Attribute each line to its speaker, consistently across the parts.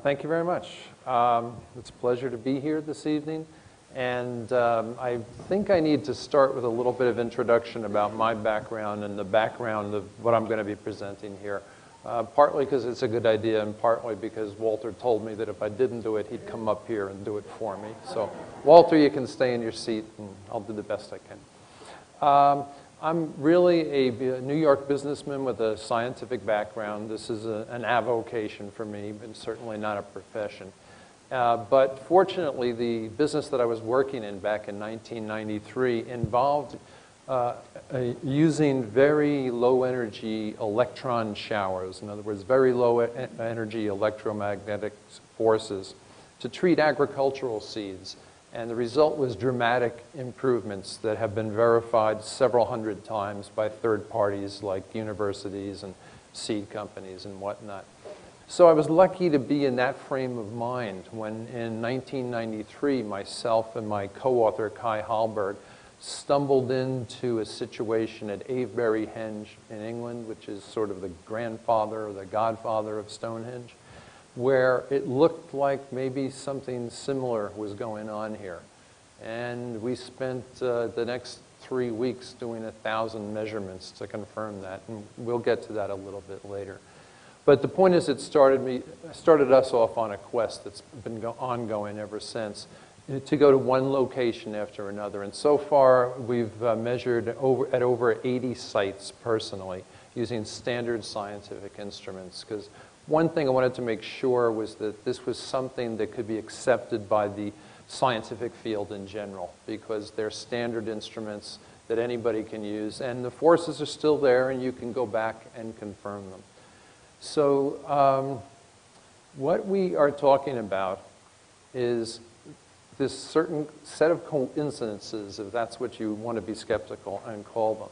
Speaker 1: Thank you very much. It's a pleasure to be here this evening. And I think I need to start with a little bit of introduction about my background and the background of what I'm going to be presenting here. Partly because it's a good idea and partly because Walter told me that if I didn't do it, he'd come up here and do it for me. So Walter, you can stay in your seat and I'll do the best I can. I'm really a New York businessman with a scientific background. This is an avocation for me, and certainly not a profession. But fortunately, the business that I was working in back in 1993 involved using very low energy electron showers, in other words, very low energy electromagnetic forces to treat agricultural seeds. And the result was dramatic improvements that have been verified several hundred times by third parties like universities and seed companies and whatnot. So I was lucky to be in that frame of mind when in 1993, myself and my co-author Kai Hallberg stumbled into a situation at Avebury Henge in England, which is sort of the grandfather or the godfather of Stonehenge, where it looked like maybe something similar was going on here. And we spent the next 3 weeks doing 1,000 measurements to confirm that, and we'll get to that a little bit later. But the point is, it started us off on a quest that's been ongoing ever since, to go to one location after another. And so far, we've measured at over 80 sites personally, using standard scientific instruments, because one thing I wanted to make sure was that this was something that could be accepted by the scientific field in general, because they're standard instruments that anybody can use, and the forces are still there, and you can go back and confirm them. So what we are talking about is this certain set of coincidences, if that's what you want to be skeptical and call them,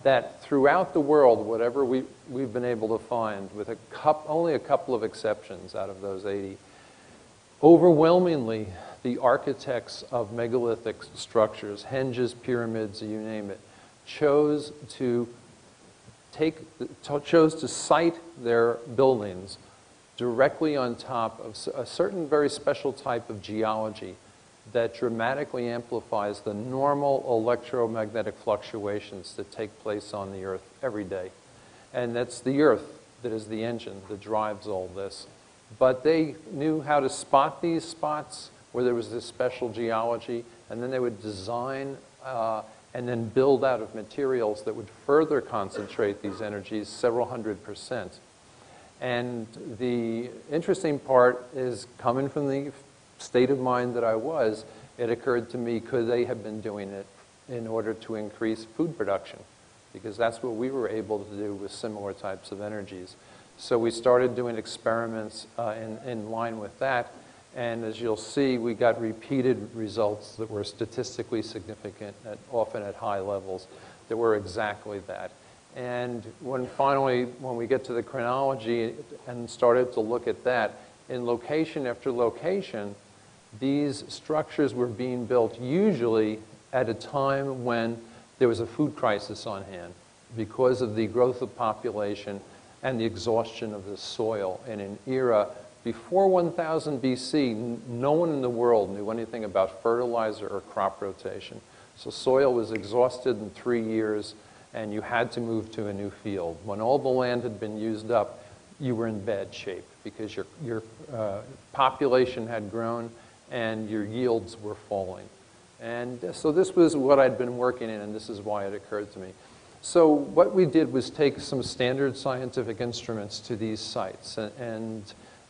Speaker 1: that throughout the world, whatever we've been able to find, with only a couple of exceptions out of those 80, overwhelmingly the architects of megalithic structures, henges, pyramids, you name it, chose to site their buildings directly on top of a certain very special type of geology that dramatically amplifies the normal electromagnetic fluctuations that take place on the Earth every day. And that's the Earth that is the engine that drives all this. But they knew how to spot these spots where there was this special geology, and then they would design and then build out of materials that would further concentrate these energies several hundred%. And the interesting part is, coming from the state of mind that I was, it occurred to me, could they have been doing it in order to increase food production? Because that's what we were able to do with similar types of energies. So we started doing experiments in line with that, and as you'll see, we got repeated results that were statistically significant, often at high levels, that were exactly that. And when we get to the chronology and started to look at that, in location after location, these structures were being built usually at a time when there was a food crisis on hand because of the growth of population and the exhaustion of the soil in an era before 1000 BC. No one in the world knew anything about fertilizer or crop rotation. So soil was exhausted in 3 years, and you had to move to a new field. When all the land had been used up, you were in bad shape because your population had grown and your yields were falling. And so this was what I'd been working in, and this is why it occurred to me. So what we did was take some standard scientific instruments to these sites, and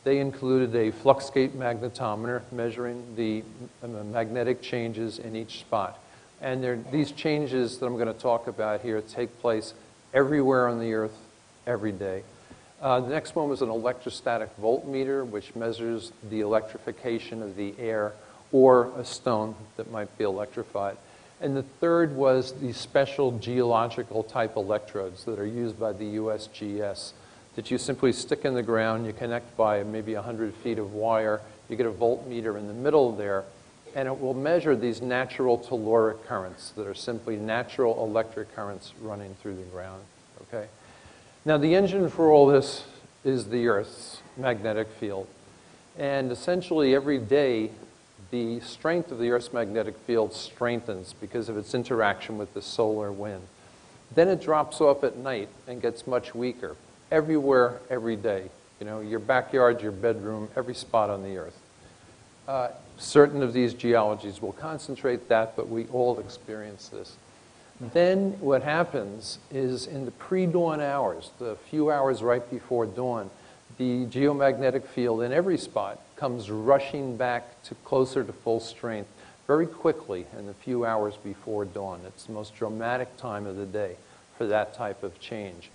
Speaker 1: they included a fluxgate magnetometer measuring the magnetic changes in each spot. And these changes that I'm going to talk about here take place everywhere on the Earth, every day. The next one was an electrostatic voltmeter, which measures the electrification of the air or a stone that might be electrified. And the third was the special geological type electrodes that are used by the USGS that you simply stick in the ground, you connect by maybe 100 feet of wire, you get a voltmeter in the middle there, and it will measure these natural telluric currents that are simply natural electric currents running through the ground, okay? Now, the engine for all this is the Earth's magnetic field. And essentially every day, the strength of the Earth's magnetic field strengthens because of its interaction with the solar wind. Then it drops off at night and gets much weaker. Everywhere, every day. You know, your backyard, your bedroom, every spot on the Earth. Certain of these geologies will concentrate that, but we all experience this. Then what happens is in the pre-dawn hours, the few hours right before dawn, the geomagnetic field in every spot comes rushing back to closer to full strength very quickly in the few hours before dawn. It's the most dramatic time of the day for that type of change.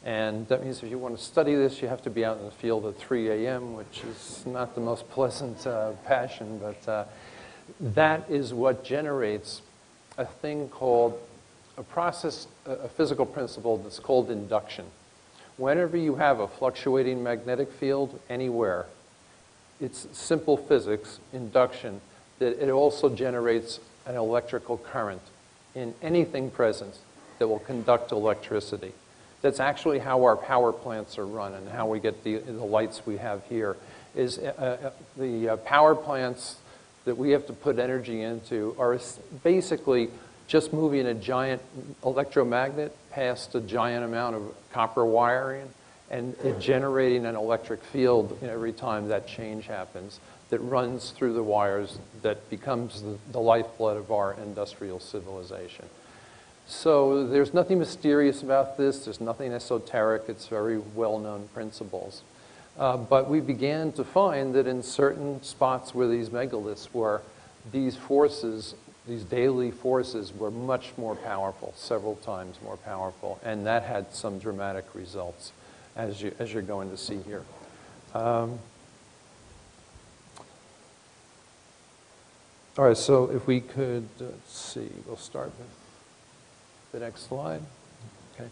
Speaker 1: And that means if you want to study this, you have to be out in the field at 3 a.m., which is not the most pleasant passion, but that is what generates a thing called a process, a physical principle that's called induction. Whenever you have a fluctuating magnetic field anywhere, it's simple physics, induction, that it also generates an electrical current in anything present that will conduct electricity. That's actually how our power plants are run and how we get the lights we have here. Is the power plants that we have to put energy into are basically just moving a giant electromagnet past a giant amount of copper wiring and it generating an electric field every time that change happens that runs through the wires that becomes the lifeblood of our industrial civilization. So there's nothing mysterious about this. There's nothing esoteric. It's very well-known principles. But we began to find that in certain spots where these megaliths were, these forces, these daily forces were much more powerful, several times more powerful, and that had some dramatic results, as you're going to see here. All right, so if we could, let's see, we'll start with the next slide. Okay.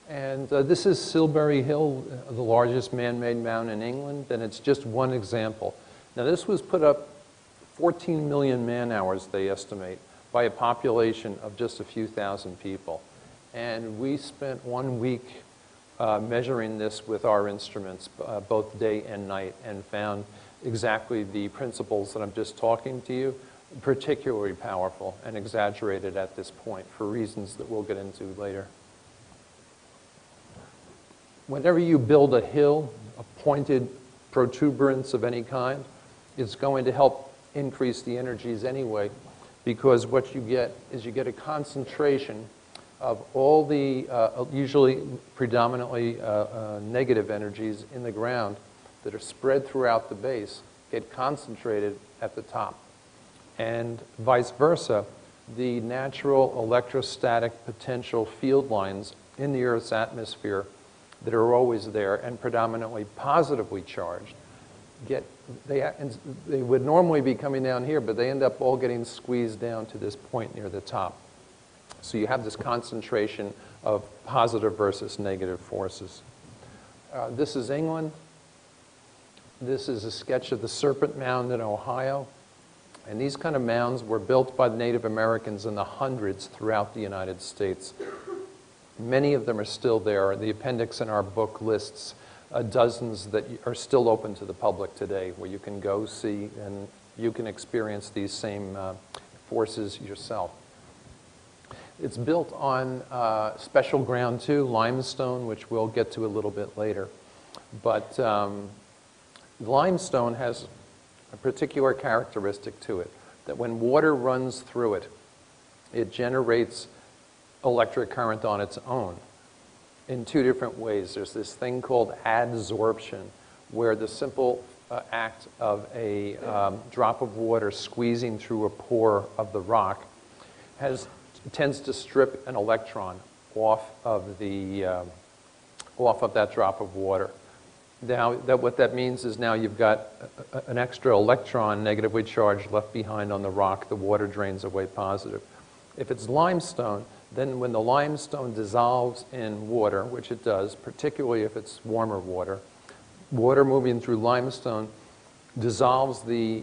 Speaker 1: And this is Silbury Hill, the largest man-made mound in England, and it's just one example. Now, this was put up 14 million man-hours, they estimate, by a population of just a few thousand people. And we spent 1 week measuring this with our instruments, both day and night, and found exactly the principles that I'm just talking to you, particularly powerful and exaggerated at this point for reasons that we'll get into later. Whenever you build a hill, a pointed protuberance of any kind, it's going to help increase the energies anyway, because what you get is you get a concentration of all the usually predominantly negative energies in the ground that are spread throughout the base, get concentrated at the top. And vice versa, the natural electrostatic potential field lines in the Earth's atmosphere that are always there and predominantly positively charged, they would normally be coming down here, but they end up all getting squeezed down to this point near the top. So you have this concentration of positive versus negative forces. This is England. This is a sketch of the Serpent Mound in Ohio. And these kind of mounds were built by the Native Americans in the hundreds throughout the United States. Many of them are still there. The appendix in our book lists dozens that are still open to the public today, where you can go see and you can experience these same forces yourself. It's built on special ground too, limestone, which we'll get to a little bit later. But limestone has a particular characteristic to it, that when water runs through it, it generates electric current on its own in two different ways. There's this thing called adsorption, where the simple act of a drop of water squeezing through a pore of the rock tends to strip an electron off of that drop of water. Now, what that means is now you've got an extra electron negatively charged left behind on the rock. The water drains away positive. If it's limestone, then when the limestone dissolves in water, which it does, particularly if it's warmer water, water moving through limestone dissolves the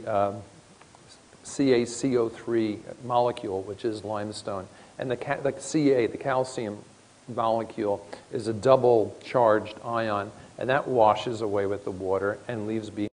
Speaker 1: CaCO3 molecule, which is limestone. And the Ca, the calcium molecule, is a double charged ion, and that washes away with the water and leaves behind